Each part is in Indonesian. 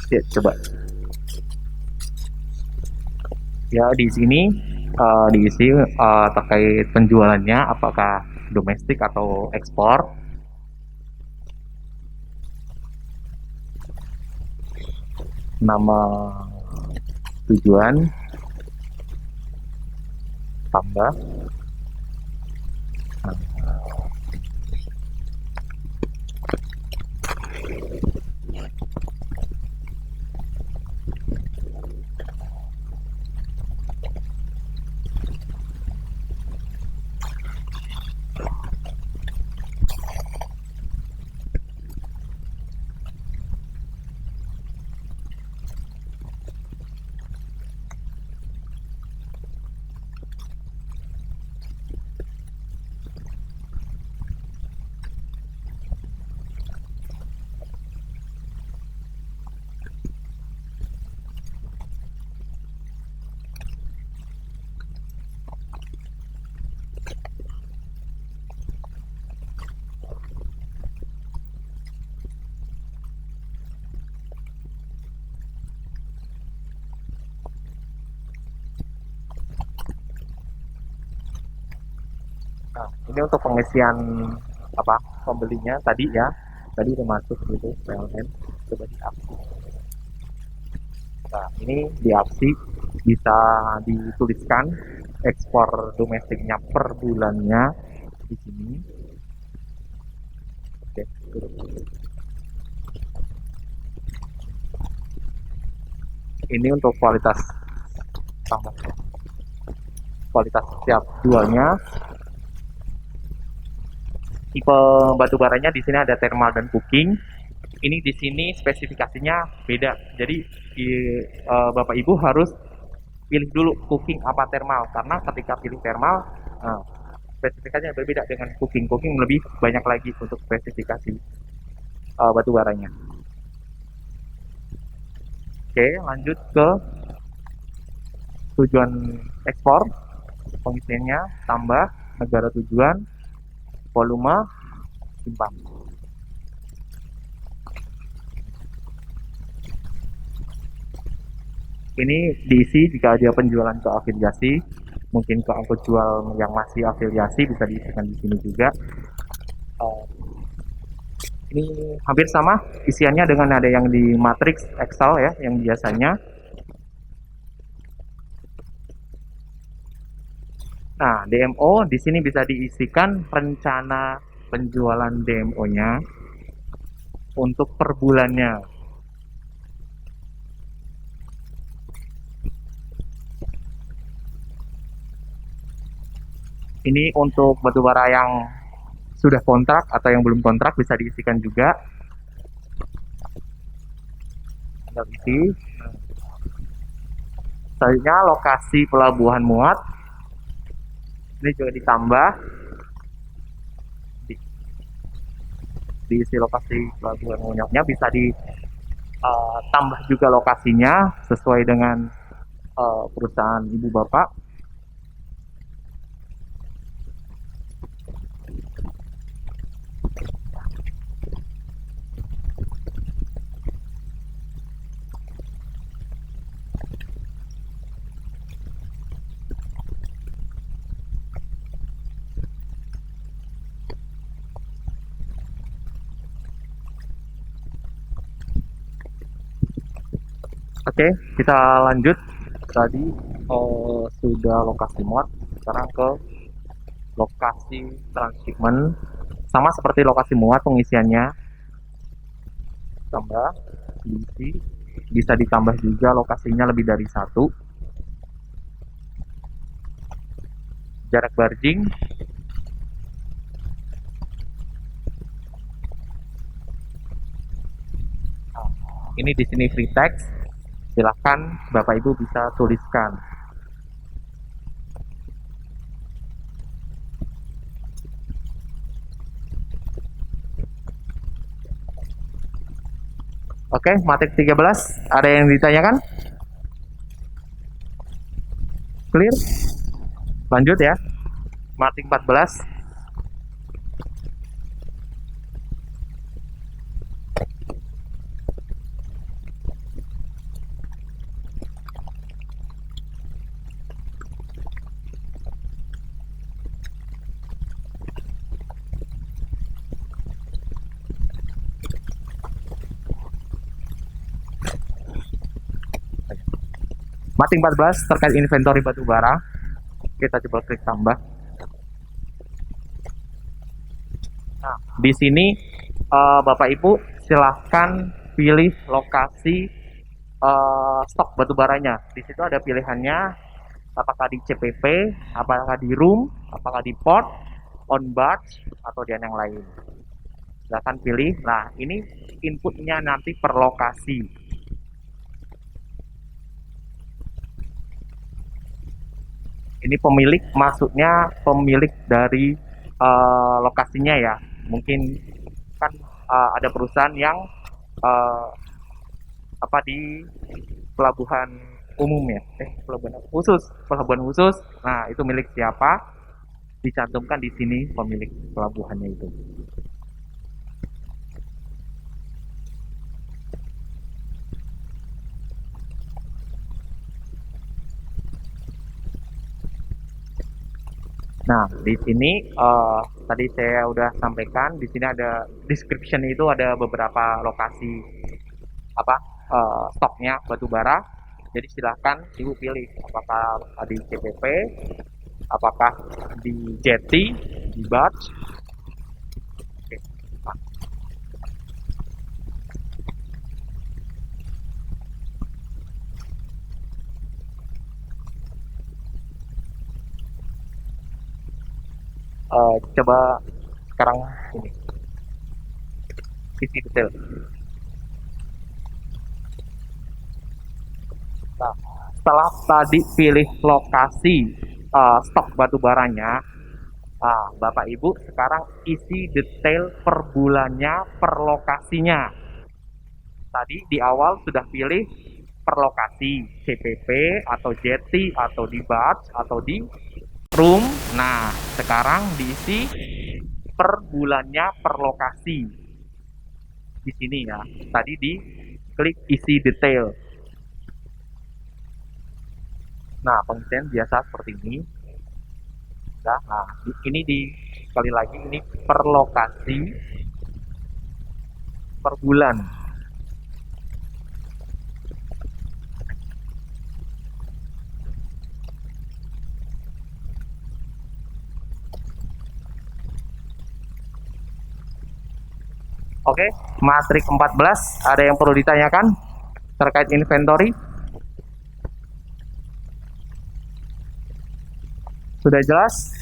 Ya, coba. Ya, di sini diisi terkait penjualannya, apakah domestik atau ekspor. Nama tujuan, tambah. Nah, ini untuk pengisian apa pembelinya tadi ya. Tadi udah masuk gitu PLN. Coba diaksi. Nah, ini diaksi bisa dituliskan ekspor domestiknya per bulannya di sini. Oke, ini untuk kualitas tambah kualitas setiap jualnya. Tipe batu baranya di sini ada thermal dan cooking. Ini di sini spesifikasinya beda. Jadi Bapak Ibu harus pilih dulu cooking apa thermal, karena ketika pilih thermal uh, spesifikasinya berbeda dengan cooking. Cooking lebih banyak lagi untuk spesifikasi batu baranya. Oke, lanjut ke tujuan ekspor. Pengisiannya tambah, negara tujuan, volume, simpan. Ini diisi jika ada penjualan ke afiliasi, mungkin ke angkut jual yang masih afiliasi bisa diisikan di sini juga. Ini hampir sama isiannya dengan ada yang di matriks Excel ya, yang biasanya. Nah, DMO di sini bisa diisikan rencana penjualan DMO-nya untuk per bulannya. Ini untuk batubara yang sudah kontrak atau yang belum kontrak bisa diisikan juga. Tinggal isi. Selanjutnya lokasi pelabuhan muat. Ini juga ditambah. Diisi lokasi pelabuhan muatnya bisa ditambah juga lokasinya sesuai dengan perusahaan ibu bapak. Oke, kita lanjut. Tadi sudah lokasi muat, sekarang ke lokasi transshipment. Sama seperti lokasi muat pengisiannya. Tambah, diisi, bisa ditambah juga lokasinya lebih dari satu. Jarak barging. Ini di sini free text. Silahkan Bapak Ibu bisa tuliskan. Oke, matrik 13. Ada yang ditanyakan? Clear? Lanjut ya. Matrik 14. Matrik 14 terkait inventory batu bara. Kita coba klik tambah. Nah, di sini Bapak Ibu silahkan pilih lokasi stok batu baranya. Di situ ada pilihannya, apakah di CPP, apakah di room, apakah di port, on barge, atau di yang lain. Silahkan pilih. Nah, ini inputnya nanti per lokasi. Ini pemilik, maksudnya pemilik dari lokasinya ya. Mungkin kan ada perusahaan yang di pelabuhan umum ya, pelabuhan khusus. Nah, itu milik siapa? Dicantumkan di sini pemilik pelabuhannya itu. Nah, di sini tadi saya udah sampaikan, di sini ada description, itu ada beberapa lokasi stoknya batu bara. Jadi silahkan Ibu pilih apakah di CPP, apakah di jetty, di barge. Oke. Nah. Coba sekarang ini isi detail. Nah, setelah tadi pilih lokasi stok batu baranya, Bapak Ibu sekarang isi detail per bulannya, per lokasinya. Tadi di awal sudah pilih per lokasi, CPP atau jetty atau di barge atau di room. Nah, sekarang diisi per bulannya, per lokasi. Di sini ya. Tadi di klik isi detail. Nah, pengisian biasa seperti ini. Nah, ini sekali lagi ini per lokasi, per bulan. Oke, matrik 14 ada yang perlu ditanyakan terkait inventory? Sudah jelas?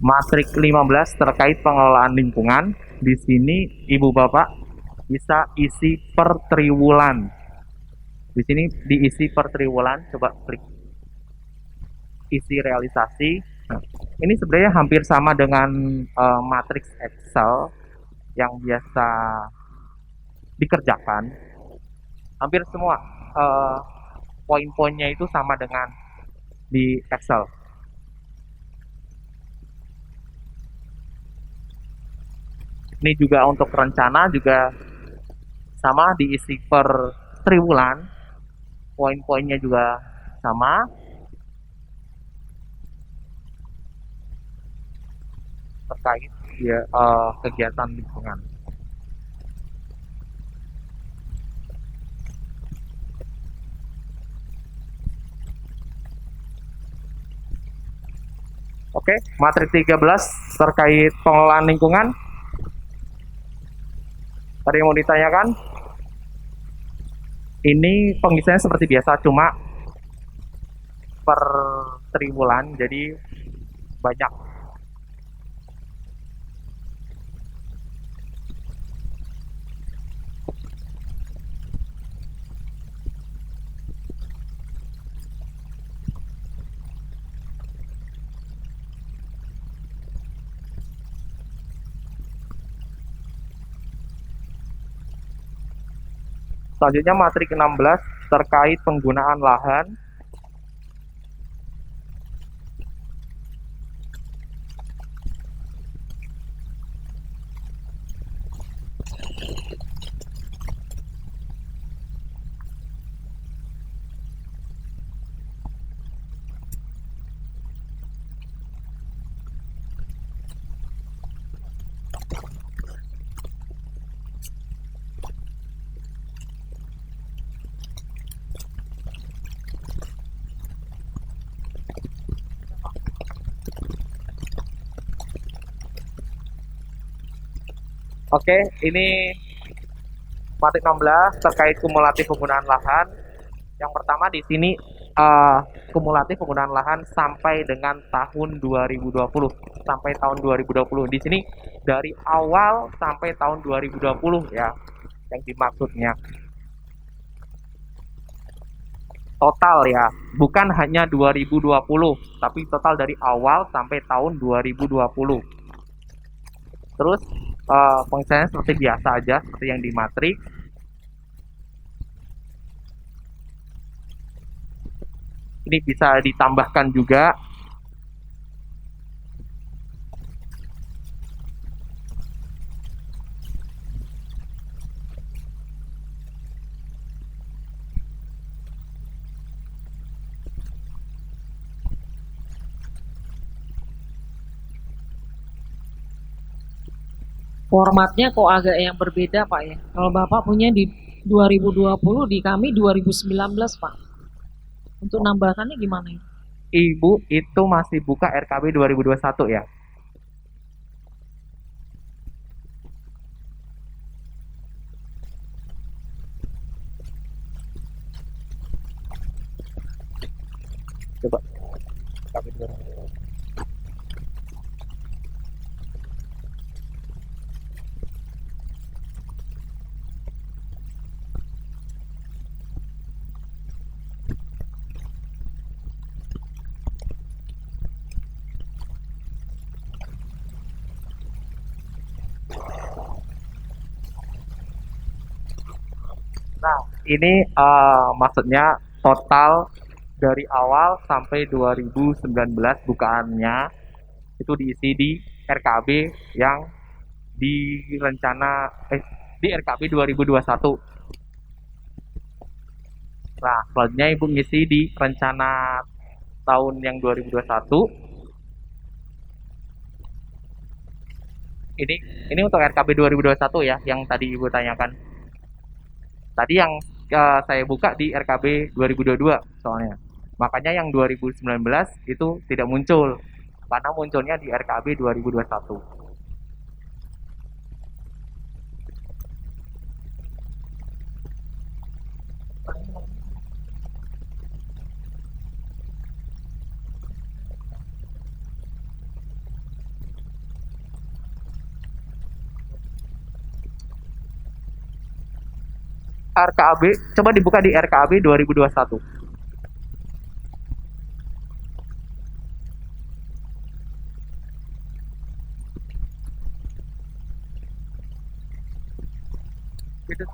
Matrik 15 terkait pengelolaan lingkungan. Di sini Ibu Bapak bisa isi per triwulan. Di sini diisi per triwulan, coba klik isi realisasi. Nah, ini sebenarnya hampir sama dengan matriks Excel yang biasa dikerjakan. Hampir semua poin-poinnya itu sama dengan di Excel. Ini juga untuk rencana juga sama, diisi per triwulan, poin-poinnya juga sama. Terkait ya, kegiatan lingkungan. Oke, materi 13 terkait pengelolaan lingkungan. Ada yang mau ditanyakan? Ini pengisiannya seperti biasa, cuma per triwulan, jadi banyak. Selanjutnya matrik 16 terkait penggunaan lahan. Oke, ini matematik 16 terkait kumulatif penggunaan lahan. Yang pertama di sini kumulatif penggunaan lahan sampai dengan tahun 2020 sampai tahun 2020. Di sini dari awal sampai tahun 2020 ya yang dimaksudnya. Total ya, bukan hanya 2020, tapi total dari awal sampai tahun 2020. Terus fungsinya seperti biasa aja, seperti yang di matriks. Ini bisa ditambahkan juga. Formatnya kok agak yang berbeda Pak ya. Kalau Bapak punya di 2020, di kami 2019 Pak. Untuk nambahkannya gimana ya? Ibu itu masih buka RKB 2021 ya? Coba RKB 2021. Nah, ini maksudnya total dari awal sampai 2019 bukaannya itu diisi di RKB yang di rencana di RKB 2021. Nah, selanjutnya Ibu ngisi di rencana tahun yang 2021. Ini ini untuk RKB 2021 ya, yang tadi Ibu tanyakan. Tadi yang saya buka di RKB 2022 soalnya. Makanya yang 2019 itu tidak muncul karena munculnya di RKB 2021. RKB coba dibuka di RKB 2021. Itu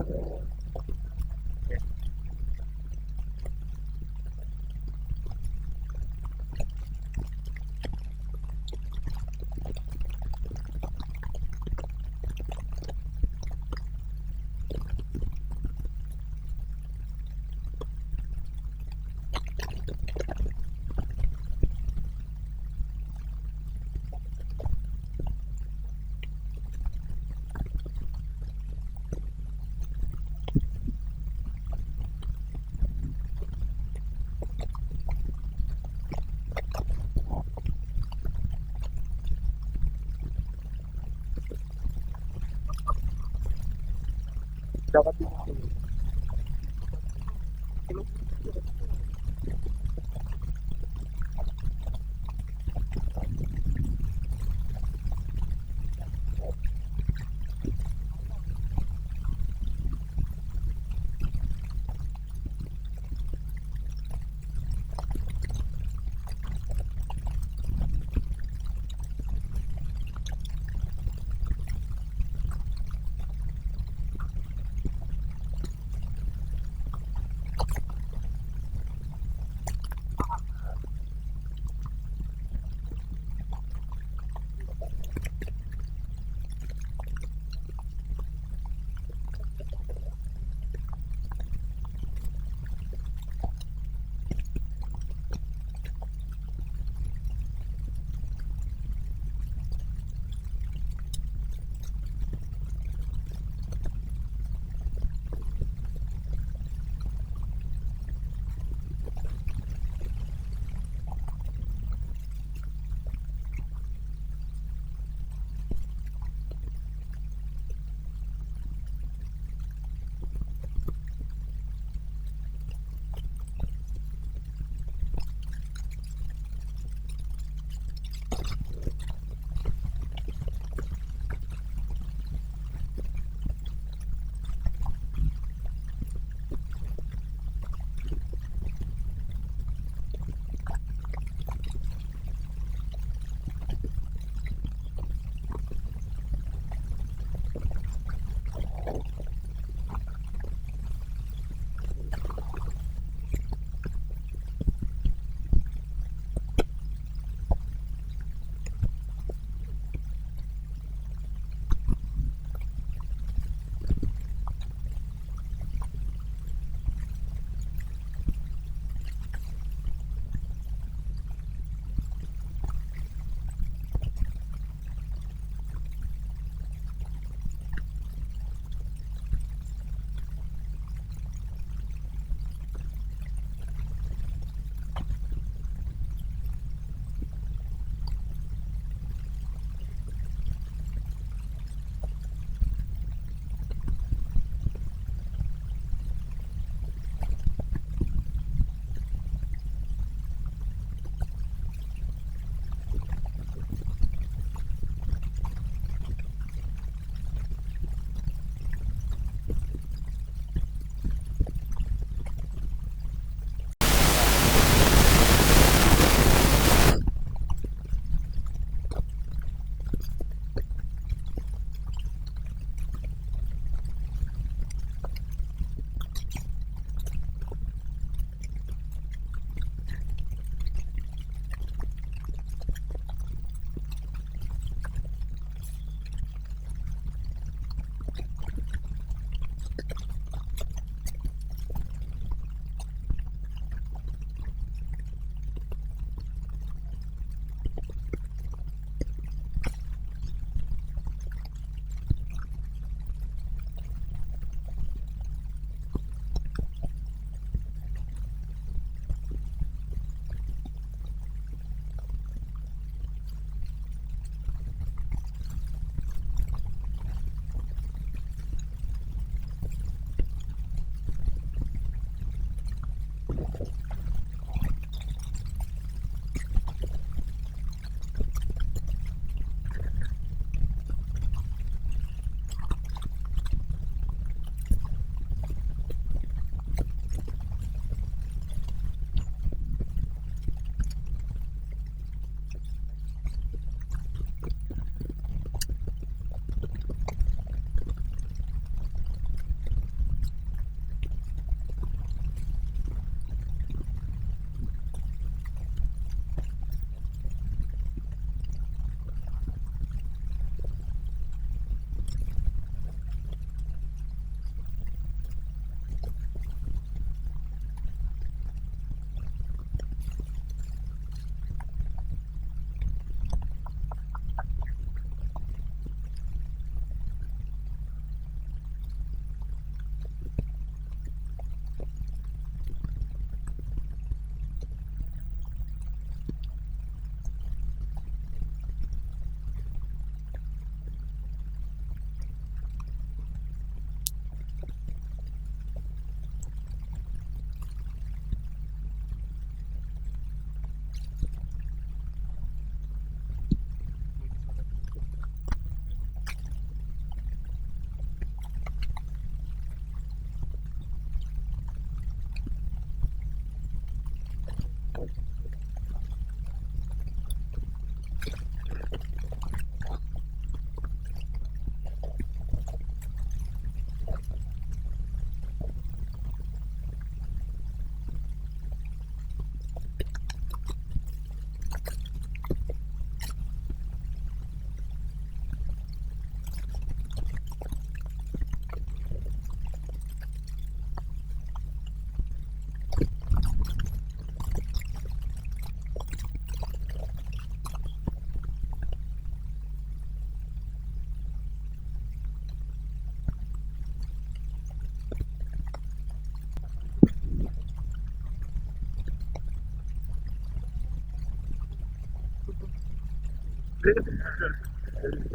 dapat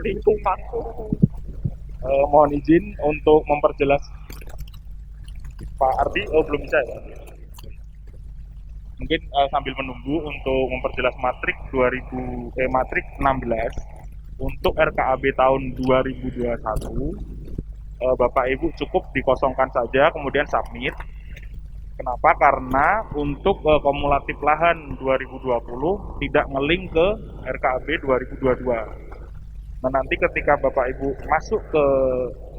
Lingkunganku. Mohon izin untuk memperjelas Pak Ardi. Oh, belum bisa ya. Mungkin sambil menunggu untuk memperjelas matrik 16 untuk RKAB tahun 2021, Bapak Ibu cukup dikosongkan saja kemudian submit. Kenapa? Karena untuk kumulatif lahan 2020 tidak ngelink ke RKAB 2022. Nah, nanti ketika Bapak Ibu masuk ke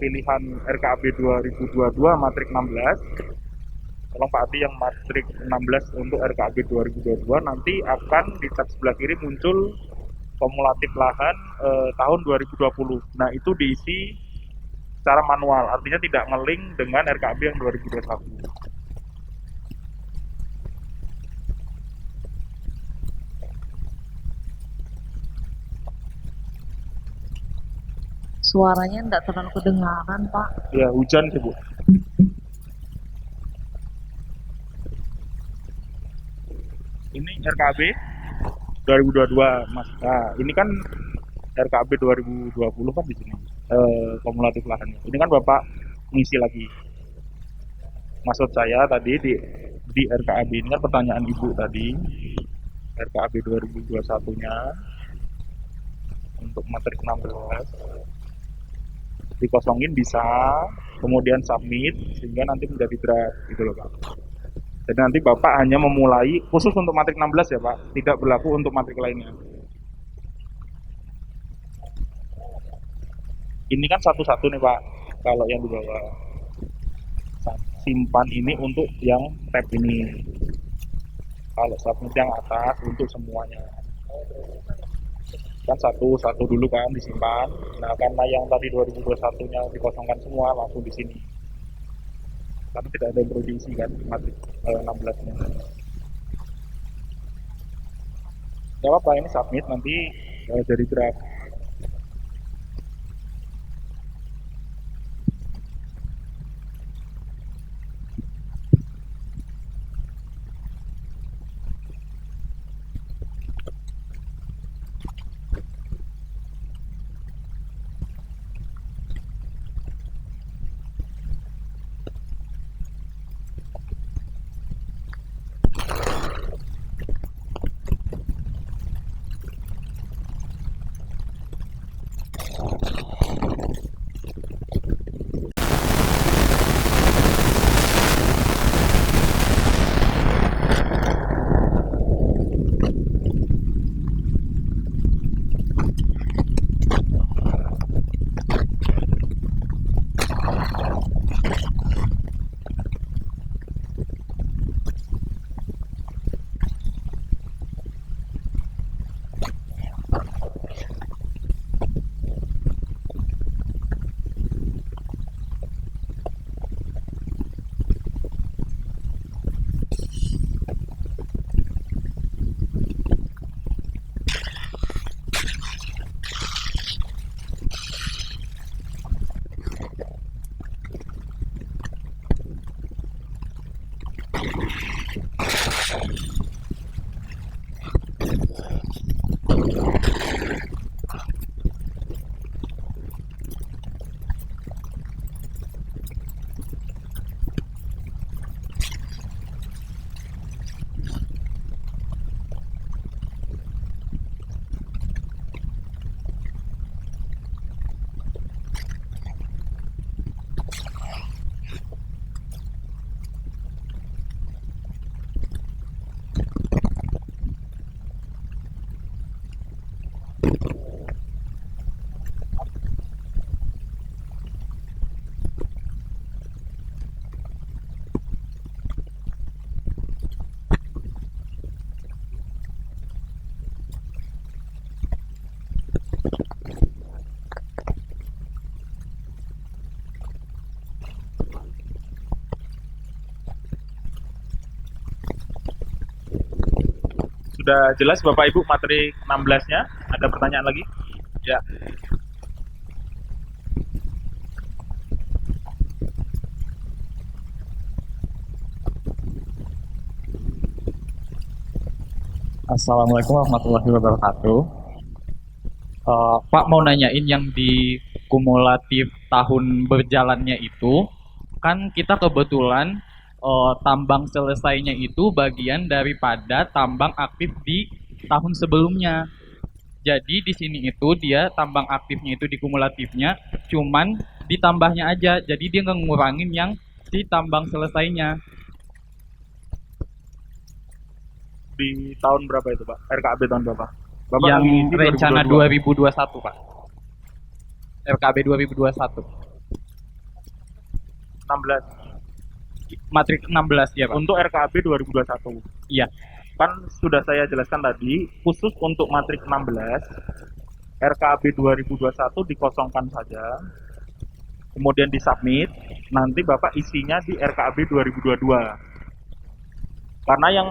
pilihan RKAB 2022 matrik 16, tolong Pak Adi yang matrik 16 untuk RKAB 2022, nanti akan di tab sebelah kiri muncul kumulatif lahan tahun 2020. Nah, itu diisi secara manual, artinya tidak ngelink dengan RKAB yang 2021. Suaranya enggak terlalu kedengaran, Pak. Ya, hujan sih, Bu. Ini RKAB 2022, Mas. Nah, ini kan RKAB 2020 kan di sini. Kumulatif lahannya. Ini kan Bapak ngisi lagi. Maksud saya tadi di RKAB ini kan pertanyaan Ibu tadi, RKAB 2021-nya untuk matrik 16 dikosongin bisa, kemudian submit sehingga nanti menjadi draft gitu loh Pak. Jadi nanti Bapak hanya memulai khusus untuk matrik 16 ya Pak, tidak berlaku untuk matrik lainnya. Ini kan satu-satu nih Pak, kalau yang di bawah. Simpan ini untuk yang tab ini. Kalau submit yang atas untuk semuanya. Kan satu-satu dulu kan disimpan. Nah, karena yang tadi 2021-nya dikosongkan semua langsung di sini. Karena tidak ada yang perlu diisi kan matrik 16-nya. Ya apa ini submit nanti jadi draft. Sudah jelas Bapak Ibu materi 16-nya? Ada pertanyaan lagi? Ya. Assalamualaikum warahmatullahi wabarakatuh. Pak mau nanyain yang di kumulatif tahun berjalannya itu, kan kita kebetulan tambang selesainya itu bagian daripada tambang aktif di tahun sebelumnya. Jadi di sini itu dia tambang aktifnya itu di kumulatifnya, cuman ditambahnya aja. Jadi dia nggak ngurangin yang si tambang selesainya. Di tahun berapa itu Pak? RKAB tahun berapa? Bapak Yang ngisi rencana 2022. 2021 Pak. RKB 2021. 16. Matrik 16 ya Pak. Untuk RKAB 2021. Iya. Kan sudah saya jelaskan tadi, khusus untuk matrik 16, RKAB 2021 dikosongkan saja, kemudian disubmit, nanti Bapak isinya di RKAB 2022. Karena yang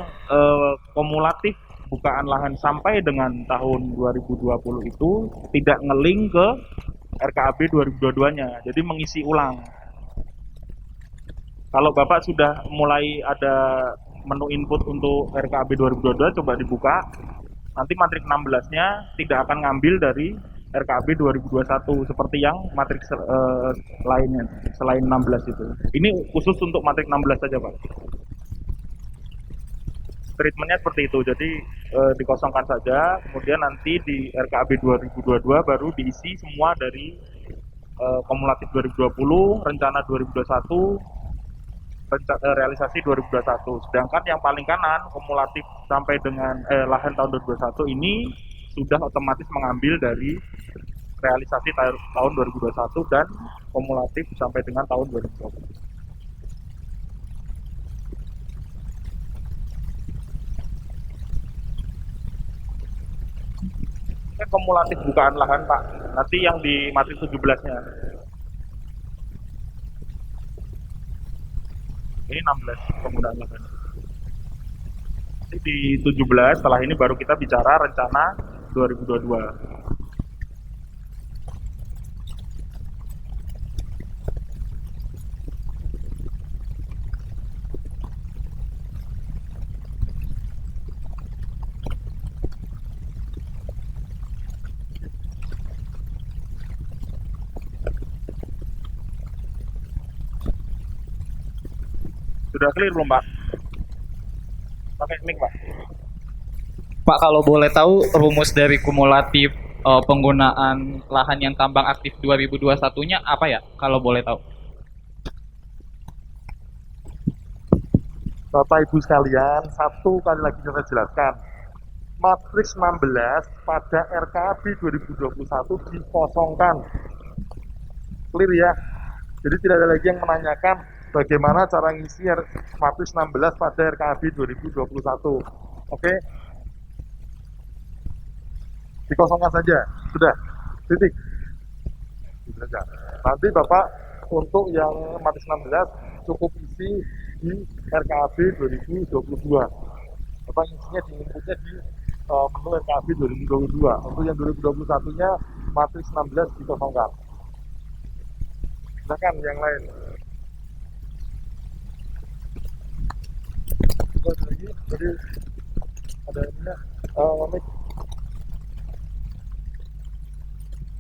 kumulatif bukaan lahan sampai dengan tahun 2020 itu tidak ngeling ke RKAB 2022-nya, jadi mengisi ulang. Kalau Bapak sudah mulai ada menu input untuk RKAB 2022, coba dibuka. Nanti matrik 16-nya tidak akan ngambil dari RKAB 2021 seperti yang matrik lainnya selain 16 itu. Ini khusus untuk matrik 16 saja, Pak. Treatmentnya seperti itu, jadi dikosongkan saja, kemudian nanti di RKAB 2022 baru diisi semua dari kumulatif 2020, rencana 2021, realisasi 2021. Sedangkan yang paling kanan kumulatif sampai dengan lahan tahun 2021 ini sudah otomatis mengambil dari realisasi tahun 2021 dan kumulatif sampai dengan tahun 2020. Ini kumulatif bukaan lahan Pak, nanti yang di matrik 17-nya. Ini 16 penggunaan lahan. Nanti di 17 setelah ini baru kita bicara rencana 2022. Sudah clear belum Pak? Pakai mic Pak. Pak kalau boleh tahu rumus dari kumulatif penggunaan lahan yang tambang aktif 2021-nya apa ya? Kalau boleh tahu. Bapak Ibu sekalian, satu kali lagi saya jelaskan. Matriks 16 pada RKAB 2021 dikosongkan. Clear ya? Jadi tidak ada lagi yang menanyakan bagaimana cara ngisi matriks 16 pada RKAB 2021. Oke? Dikosongkan saja. Sudah. Titik. Sudah saja. Nanti Bapak untuk yang matriks 16 cukup isi di RKAB 2022. Bapak isinya di inputnya di menu RKAB 2022. Untuk yang 2021-nya matriks 16 dikosongkan. Silakan yang lain. Ada lagi, jadi ada ininya. Mic.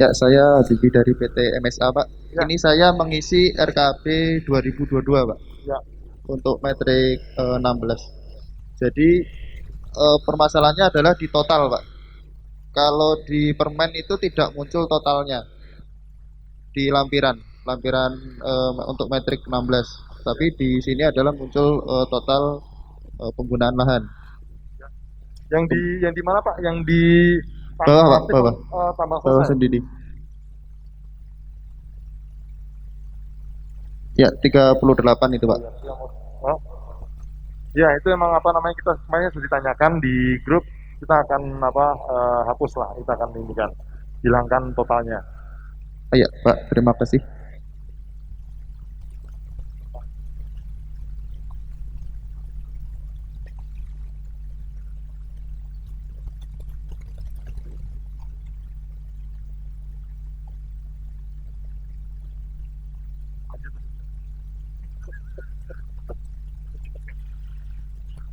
Ya, saya Zibi dari PT MSA, Pak. Ya. Ini saya mengisi RKAB 2022, Pak. Ya. Untuk metrik 16. Jadi permasalahannya adalah di total, Pak. Kalau di permen itu tidak muncul totalnya di lampiran untuk metrik 16. Tapi di sini adalah muncul total penggunaan lahan. Yang di mana Pak? Yang di Bawah, Pak, bawah. Tambang Bawah selesai. sendiri. Ya, 38 itu, Pak. Oh. Ya, itu emang apa namanya kita semuanya sudah ditanyakan di grup. Kita akan hapus lah, kita akan indikan hilangkan totalnya. Ya, Pak, terima kasih.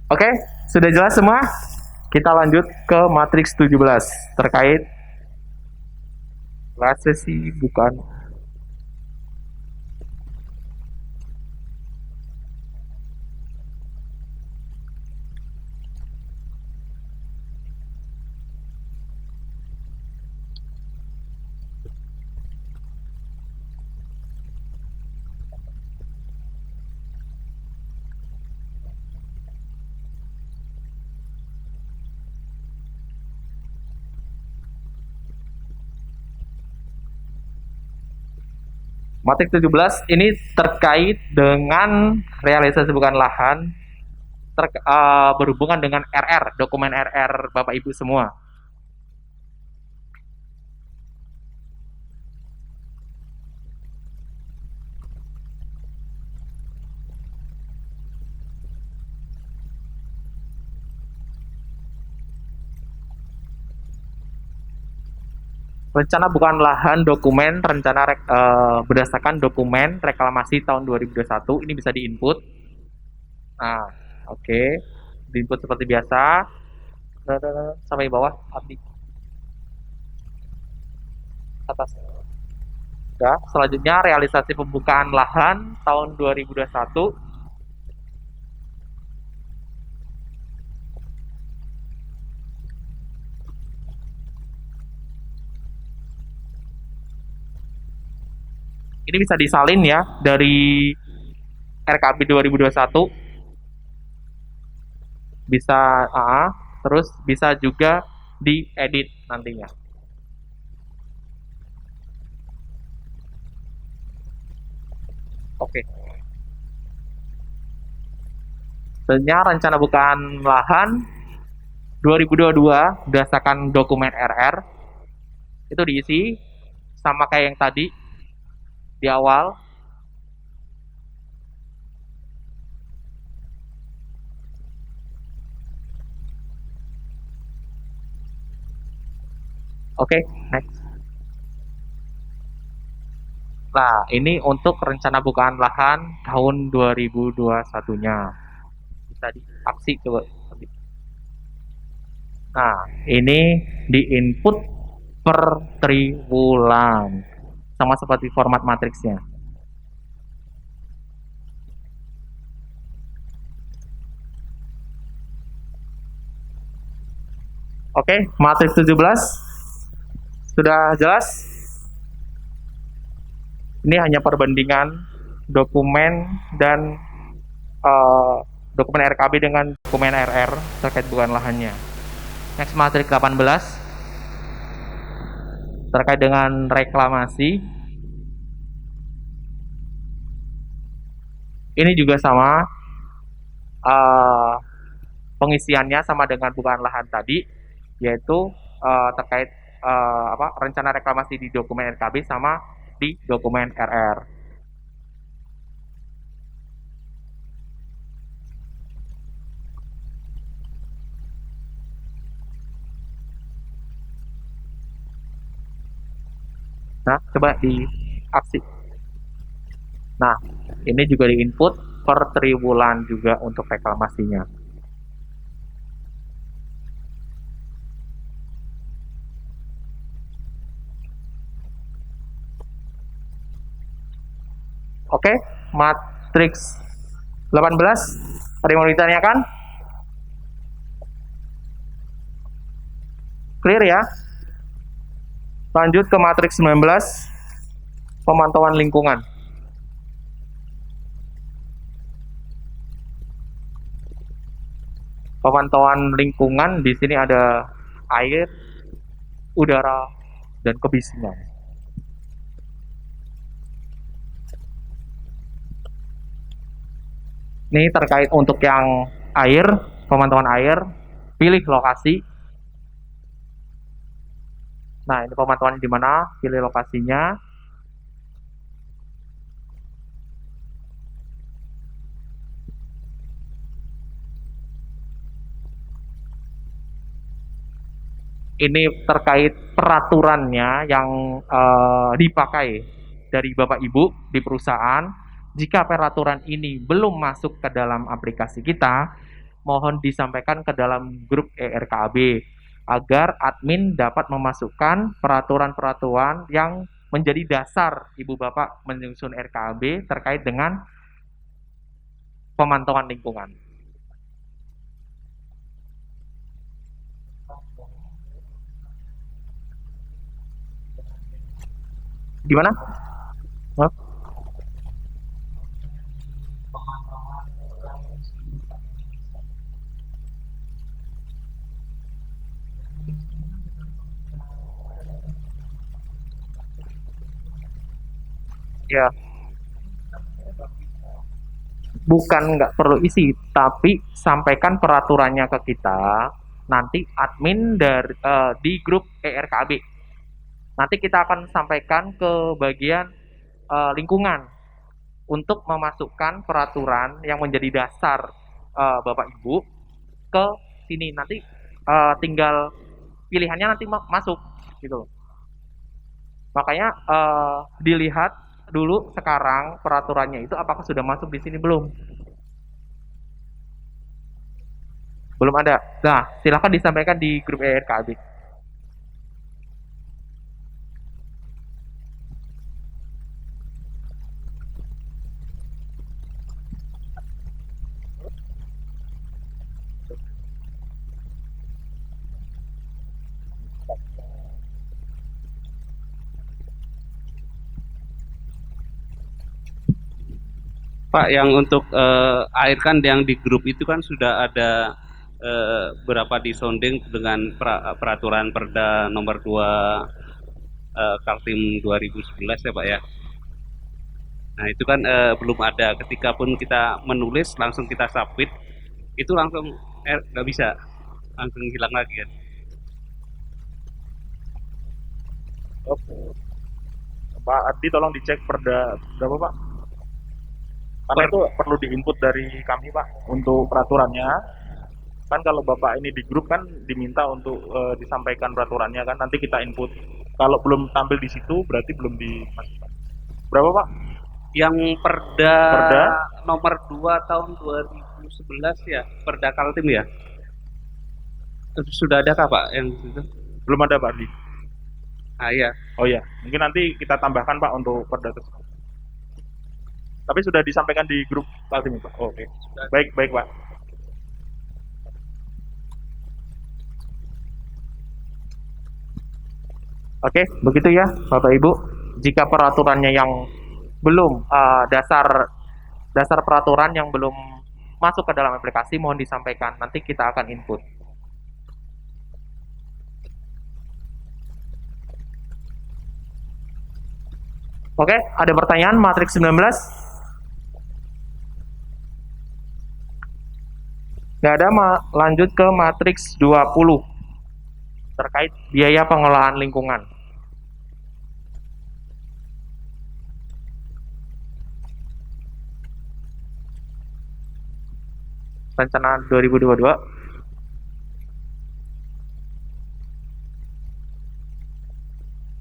Oke, sudah jelas semua? Kita lanjut ke matriks 17 terkait resesi bukan. Matriks 17 ini terkait dengan realisasi bukan lahan berhubungan dengan RR, dokumen RR Bapak Ibu semua. Rencana bukan lahan dokumen rencana berdasarkan dokumen reklamasi tahun 2021 ini bisa diinput. Nah, oke. Diinput seperti biasa. Sampai bawah, Abdi. Atas. Ya, selanjutnya realisasi pembukaan lahan tahun 2021. Ini bisa disalin ya dari RKB 2021. Bisa terus bisa juga diedit nantinya. Oke. Selanjutnya rencana bukaan lahan 2022 berdasarkan dokumen RR itu diisi sama kayak yang tadi di awal. Oke, next. Nah, ini untuk rencana bukaan lahan tahun 2021-nya. Bisa diaksi coba. Nah, ini di input per triwulan. Sama seperti format matriksnya. Oke, matriks 17 sudah jelas? Ini hanya perbandingan dokumen dan dokumen RKB dengan dokumen RR terkait bukaan lahannya. Next, matriks 18 terkait dengan reklamasi. Ini juga sama, pengisiannya sama dengan bukaan lahan tadi, yaitu terkait rencana reklamasi di dokumen RKB sama di dokumen RR. Nah, coba di aksi. Nah, ini juga di input per triwulan juga untuk reklamasinya. Oke, matriks 18. Ada yang mau ditanyakan? Clear ya? Lanjut ke matriks 19, pemantauan lingkungan. Pemantauan lingkungan di sini ada air, udara, dan kebisingan. Ini terkait untuk yang air, pemantauan air, pilih lokasi. Nah, ini pemantauan di mana? Pilih lokasinya. Ini terkait peraturannya yang dipakai dari Bapak Ibu di perusahaan, jika peraturan ini belum masuk ke dalam aplikasi kita, mohon disampaikan ke dalam grup ERKAB agar admin dapat memasukkan peraturan-peraturan yang menjadi dasar Ibu Bapak menyusun RKAB terkait dengan pemantauan lingkungan. Gimana? Hah? Ya, bukan nggak perlu isi, tapi sampaikan peraturannya ke kita. Nanti admin di grup ERKAB. Nanti kita akan sampaikan ke bagian lingkungan untuk memasukkan peraturan yang menjadi dasar Bapak Ibu ke sini. Nanti tinggal pilihannya nanti masuk gitu loh. Makanya dilihat dulu sekarang peraturannya itu apakah sudah masuk di sini belum? Belum ada. Nah, silakan disampaikan di grup ERKAB. Pak, yang untuk air kan yang di grup itu kan sudah ada berapa disonding dengan peraturan Perda nomor 2 Kaltim 2011 ya Pak ya. Nah itu kan belum ada. Ketika pun kita menulis langsung kita submit, itu langsung nggak bisa, langsung hilang lagi kan. Pak Adi tolong dicek Perda berapa Pak? Karena itu perlu diinput dari kami Pak untuk peraturannya. Kan kalau Bapak ini di grup kan diminta untuk disampaikan peraturannya kan, nanti kita input. Kalau belum tampil di situ berarti belum dimasukkan. Berapa Pak? Yang Perda Perda? nomor 2 tahun 2011 ya, Perda Kaltim ya. Sudah adakah Pak yang itu? Belum ada Pak Adi. Ah iya. Oh ya, mungkin nanti kita tambahkan Pak untuk Perda tersebut. Tapi sudah disampaikan di grup Kaltim Pak. Oh, oke. Baik, baik Pak. Oke, begitu ya Bapak Ibu. Jika peraturannya yang belum dasar peraturan yang belum masuk ke dalam aplikasi mohon disampaikan. Nanti kita akan input. Oke, ada pertanyaan matriks 19? Nggak ada, lanjut ke matriks 20 terkait biaya pengelolaan lingkungan. Rencana 2022.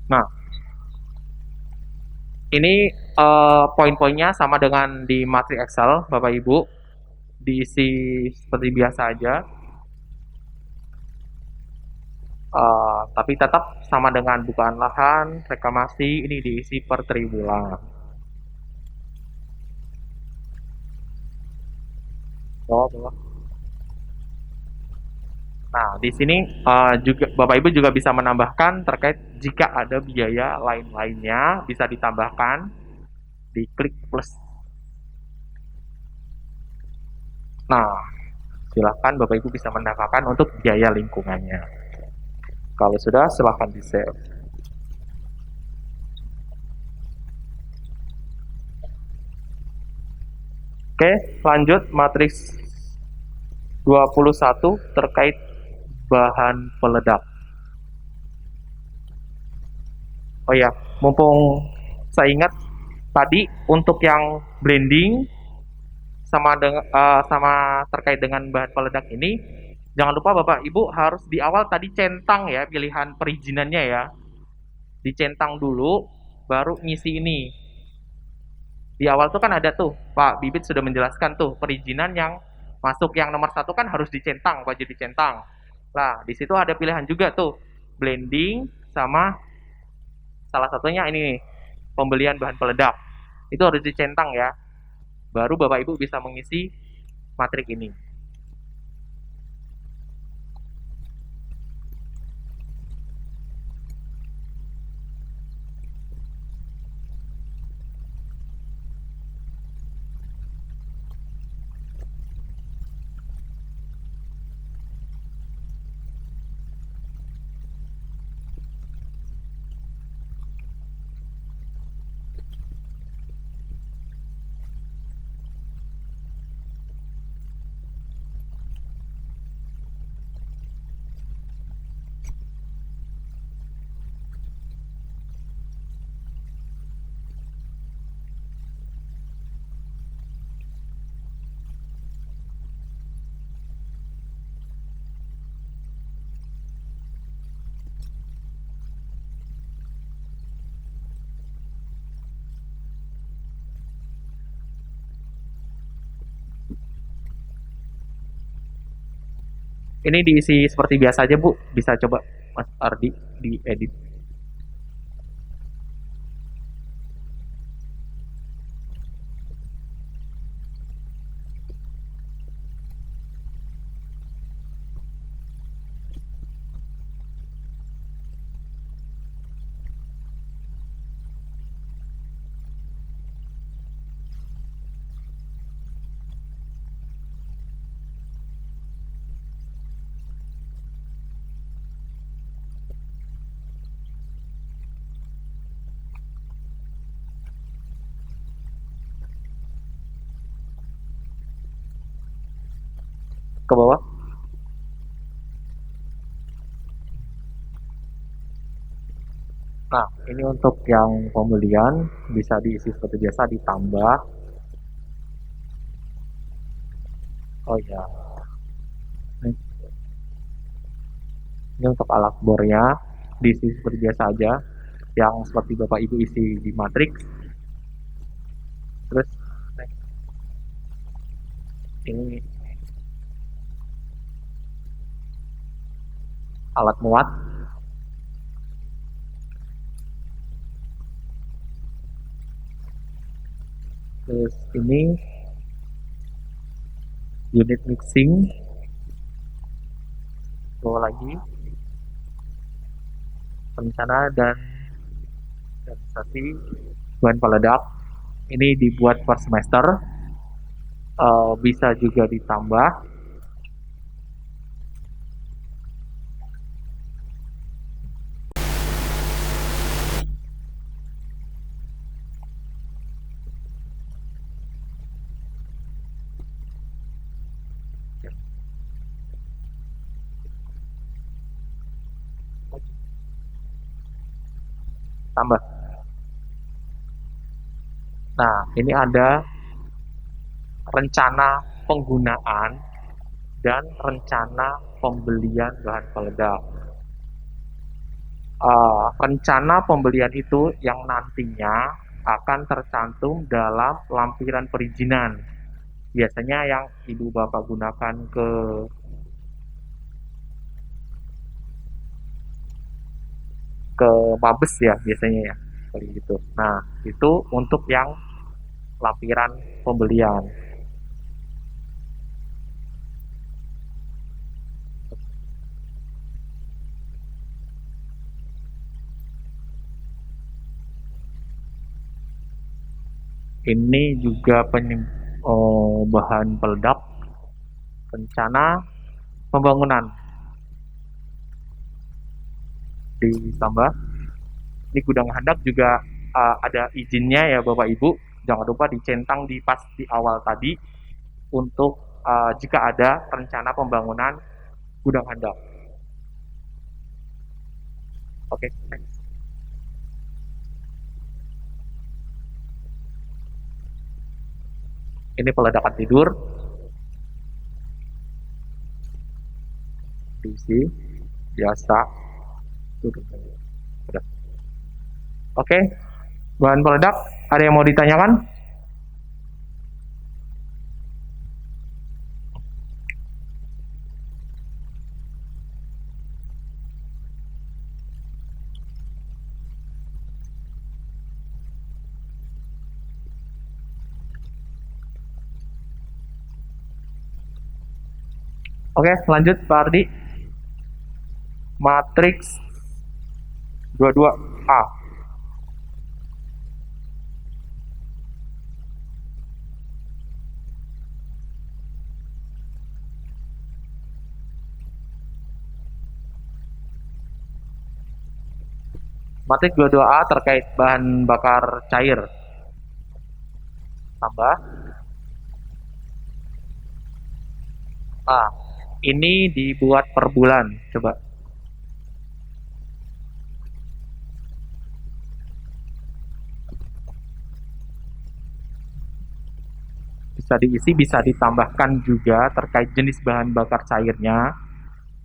Nah, ini poin-poinnya sama dengan di matriks Excel, Bapak Ibu. Diisi seperti biasa aja. Tapi tetap sama dengan bukaan lahan, reklamasi, ini diisi per triwulan. Nah, di sini juga Bapak Ibu juga bisa menambahkan terkait jika ada biaya lain-lainnya bisa ditambahkan, diklik plus. Nah, silahkan Bapak Ibu bisa menambahkan untuk biaya lingkungannya. Kalau sudah, silahkan di-save. Oke, lanjut matriks 21 terkait bahan peledak. Oh ya, mumpung saya ingat tadi untuk yang blending sama terkait dengan bahan peledak ini, jangan lupa Bapak Ibu harus di awal tadi centang ya pilihan perizinannya ya. Dicentang dulu baru ngisi ini. Di awal tuh kan ada tuh, Pak Bibit sudah menjelaskan tuh perizinan yang masuk yang nomor satu kan harus dicentang, wajib dicentang. Lah, di situ ada pilihan juga tuh, blending sama salah satunya ini nih, pembelian bahan peledak. Itu harus dicentang ya. Baru Bapak Ibu bisa mengisi matrik ini. Ini diisi seperti biasa aja Bu, bisa coba Mas Ardi diedit. Ke bawah. Nah, ini untuk yang pembelian bisa diisi seperti biasa ditambah. Oh ya. Ini untuk alat bornya diisi seperti biasa aja. Yang seperti Bapak Ibu isi di matriks. Terus ini alat muat. Terus ini unit mixing. Bawa lagi rencana dan realisasi bahan peledak. Ini dibuat per semester. Bisa juga ditambah. Tambah. Nah, ini ada rencana penggunaan dan rencana pembelian bahan peledak. Rencana pembelian itu yang nantinya akan tercantum dalam lampiran perizinan. Biasanya yang Ibu Bapak gunakan ke Mabes ya biasanya ya, seperti gitu. Nah, itu untuk yang lampiran pembelian. Ini juga bahan peledak, rencana pembangunan ditambah. Ini gudang handap juga ada izinnya ya Bapak Ibu. Jangan lupa dicentang pas di awal tadi untuk jika ada rencana pembangunan gudang handap. Oke, next. Ini peledakan tidur. Diisi biasa. Udah. Oke. Bahan peledak, ada yang mau ditanyakan? Oke, lanjut Pak Ardi. Matriks 22A. Matriks 22A terkait bahan bakar cair. Tambah. Ini dibuat per bulan. Coba. Bisa diisi, bisa ditambahkan juga terkait jenis bahan bakar cairnya.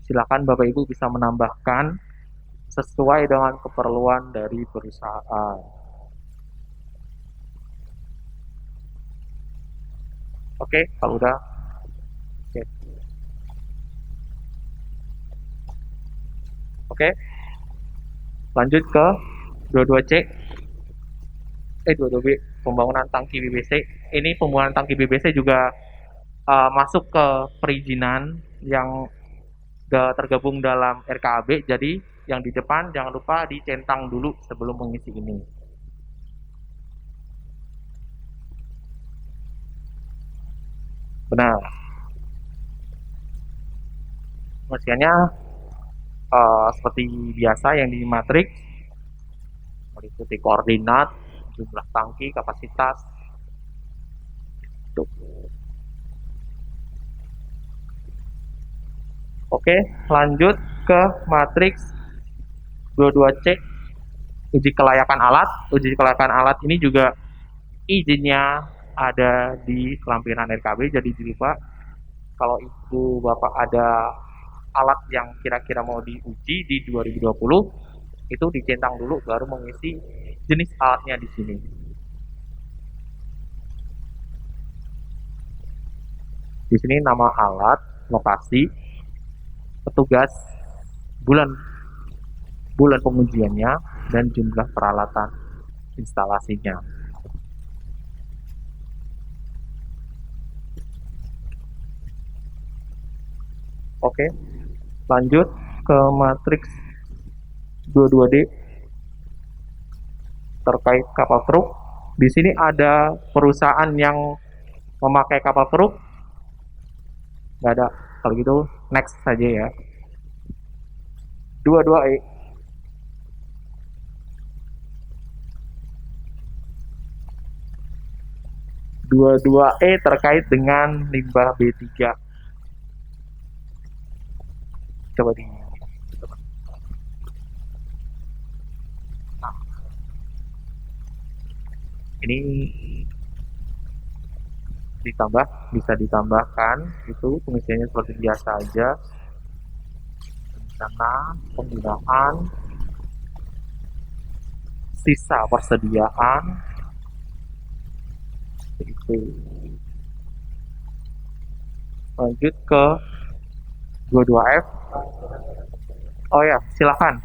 Silakan Bapak Ibu bisa menambahkan sesuai dengan keperluan dari perusahaan. Oke, kalau udah. Oke. Oke. Lanjut ke 22C. 22B, pembangunan tangki BBC. Ini pembangunan tangki BBC juga masuk ke perizinan yang tergabung dalam RKAB. Jadi yang di depan jangan lupa dicentang dulu sebelum mengisi ini. Benar. Pengisiannya seperti biasa yang di matriks, meliputi koordinat, jumlah tangki, kapasitas. Tuh. Oke, lanjut ke matriks 22C, uji kelayakan alat. Uji kelayakan alat ini juga izinnya ada di lampiran RKB, jadi lupa kalau Ibu Bapak ada alat yang kira-kira mau diuji di 2020, itu dicentang dulu baru mengisi jenis alatnya di sini. Di sini nama alat, lokasi, petugas, bulan pengujiannya, dan jumlah peralatan instalasinya. Oke, lanjut ke matriks 22D terkait kapal truk. Di sini ada perusahaan yang memakai kapal truk? Nggak ada. Kalau gitu next saja ya. 22E. Terkait dengan limbah B3. Coba di ini ditambah, bisa ditambahkan, itu pengisiannya seperti biasa aja. Rencana penggunaan, sisa persediaan, itu. Lanjut ke 22F. Oh ya, silakan.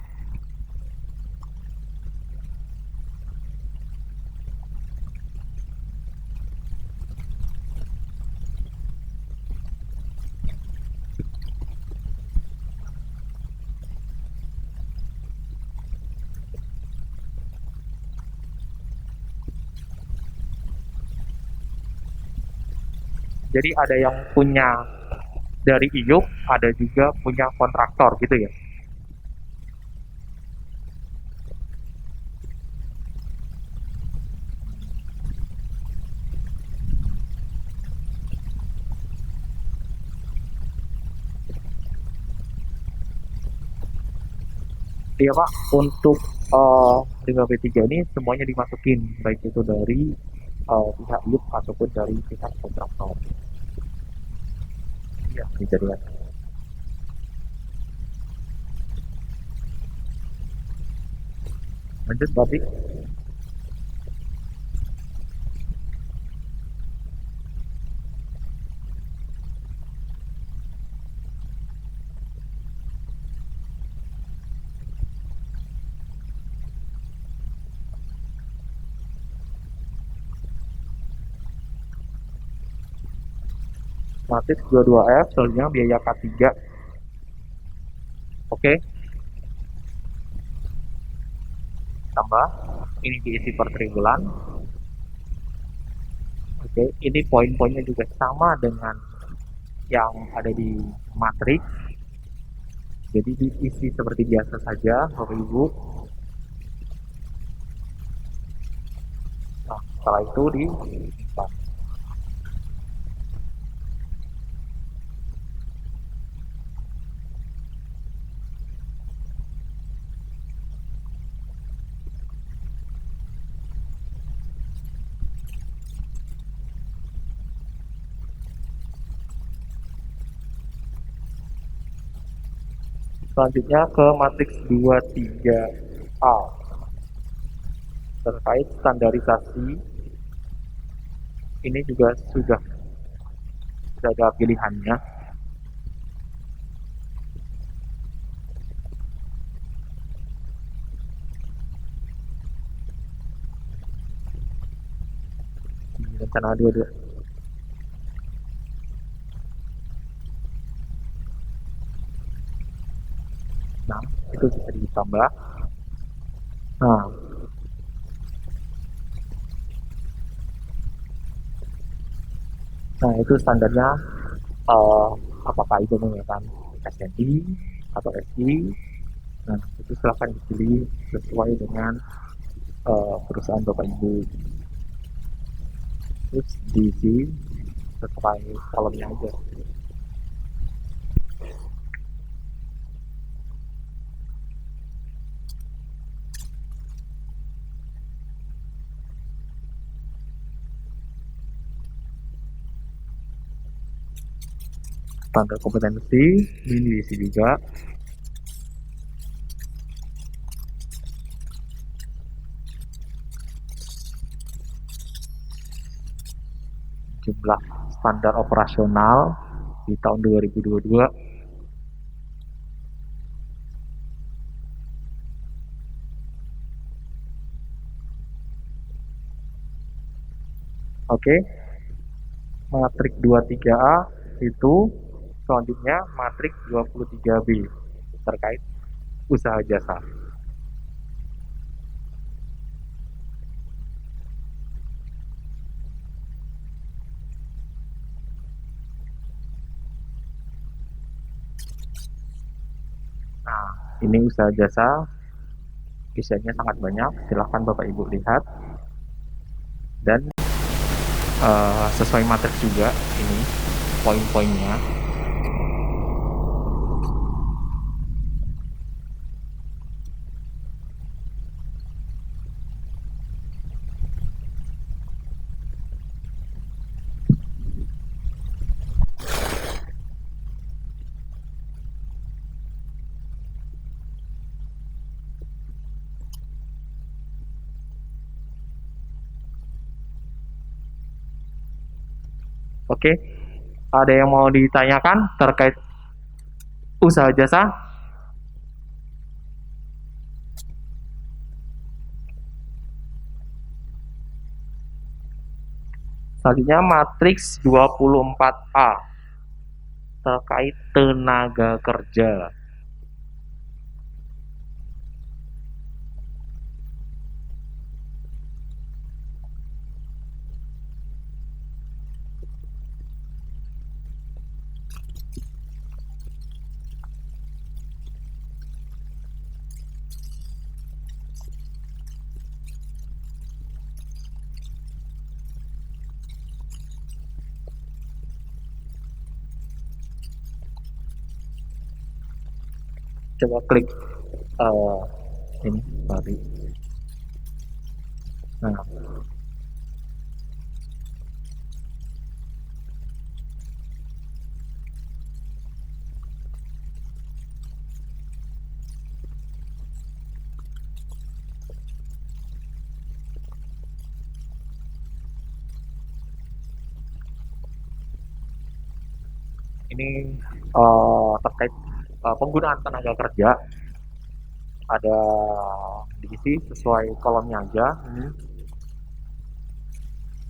Jadi ada yang punya dari IUP, ada juga punya kontraktor gitu ya. Iya Pak, untuk limbah B3 ini semuanya dimasukin, baik itu dari pihak IUP ataupun dari pihak kontraktor. Ya, bisa dilihat. Lanjut, Bapak. Matriks 22F, selanjutnya biaya K3. Oke, tambah. Ini diisi per triwulan. Oke, ini poin-poinnya juga sama dengan yang ada di matriks. Jadi diisi seperti biasa saja, Bapak Ibu. Nah, setelah itu disimpan. Selanjutnya ke matriks 23A terkait standarisasi. Ini juga sudah ada pilihannya. Di rencana 22. Nah, itu bisa ditambah. Nah, itu standarnya, apakah itu menggunakan SNI atau SI. Nah, itu silahkan dipilih sesuai dengan perusahaan Bapak Ibu. Terus diisi sesuai kolomnya aja. Standar kompetensi ini diisi juga. Jumlah standar operasional di tahun 2022. Oke. Matrik 23A itu selanjutnya matrik 23B terkait usaha jasa. Nah, ini usaha jasa, isinya sangat banyak. Silahkan Bapak Ibu lihat. Dan sesuai matriks juga ini poin-poinnya. Oke, ada yang mau ditanyakan terkait usaha jasa? Selanjutnya matriks 24A terkait tenaga kerja. Coba klik ini tadi. Nah, ini terkait penggunaan tenaga kerja, ada diisi sesuai kolomnya aja. Ini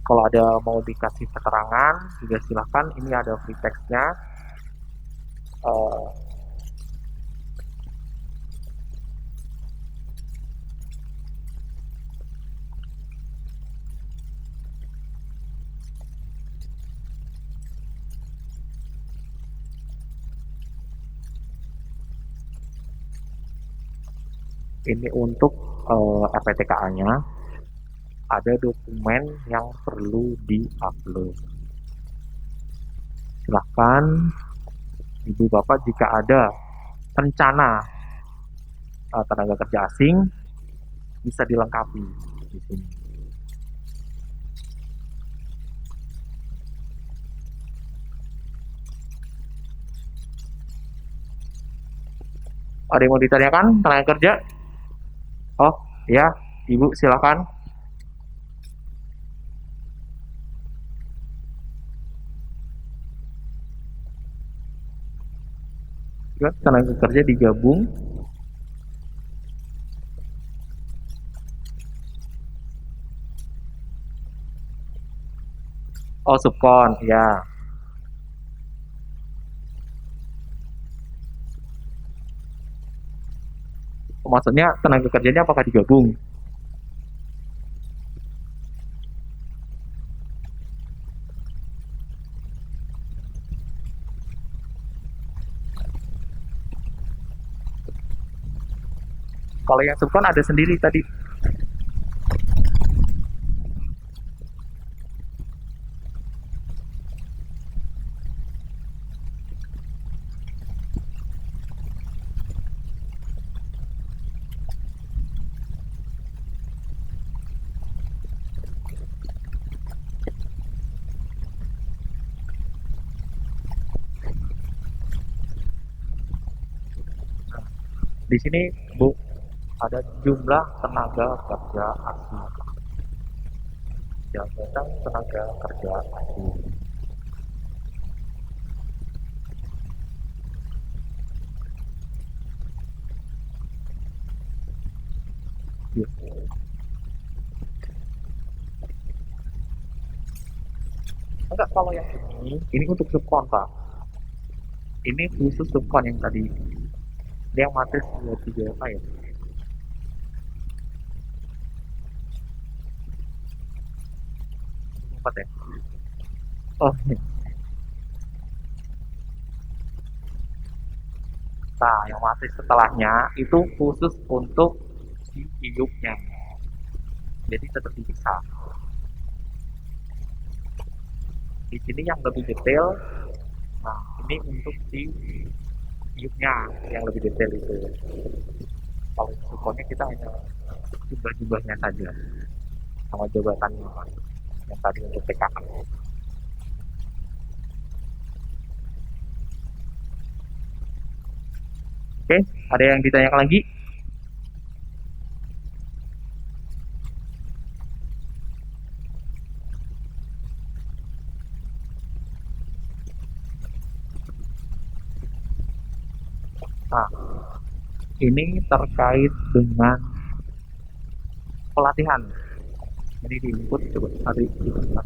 Kalau ada mau dikasih keterangan juga silahkan, ini ada free text-nya. Eh, ini untuk RPTKA-nya, ada dokumen yang perlu di-upload. Silahkan Ibu Bapak jika ada rencana tenaga kerja asing bisa dilengkapi di sini. Ada yang mau ditanyakan tenaga kerja? Oh, ya, Ibu silakan. Juga tenaga kerja digabung. Oh, subkon, ya. Maksudnya tenaga kerjanya apakah digabung? Kalau yang subkon ada sendiri tadi. Di sini, Bu, ada jumlah tenaga kerja asing. Jabatan tenaga kerja asing. Ya. Enggak, kalau yang ini untuk subkon, Pak. Ini khusus subkon yang tadi. Dia yang matris 23 apa ya? Empat ya? Oh, ini. Nah, yang matris setelahnya itu khusus untuk si hidupnya. Jadi tetap dipisah. Di sini yang lebih detail. Nah, ini untuk si hidupnya yang lebih detail itu. Kalau subkonnya kita hanya jumlah-jumlahnya saja sama jabatannya yang tadi untuk PKK. Oke, ada yang ditanyakan lagi? Nah, ini terkait dengan pelatihan. Ini di input coba tadi itu. Nah,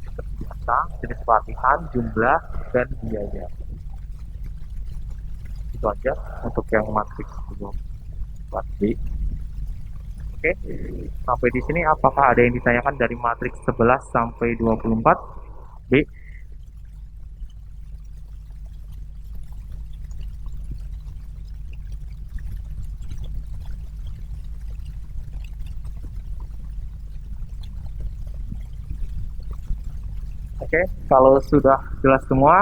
seperti biasa, jenis pelatihan, jumlah, dan biaya. Itu aja untuk yang matriks belum kelas B. Oke, sampai di sini apakah ada yang ditanyakan dari matriks 11 sampai 24? B. Oke, kalau sudah jelas semua,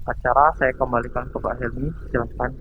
acara saya kembalikan ke Pak Helmi, silahkan.